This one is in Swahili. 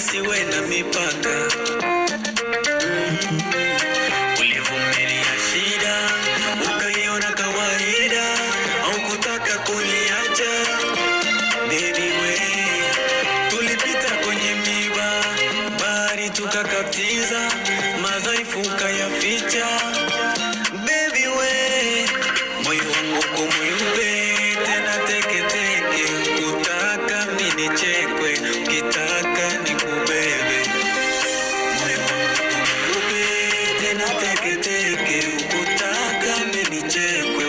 siwe na mipaka. Ulivumilia shida, ukaiona kawaida, au kutaka kuniacha. Baby we, tulipita kwenye miba, bahari tukakatiza, madhaifu kayaficha. Baby we, moyo wangu kumweupe, tena teke teke, ukitaka mimi nichekwe, ukitaka nikubebe. Moyo wangu kumweupe, tena teke teke, ukitaka mimi nichekwe.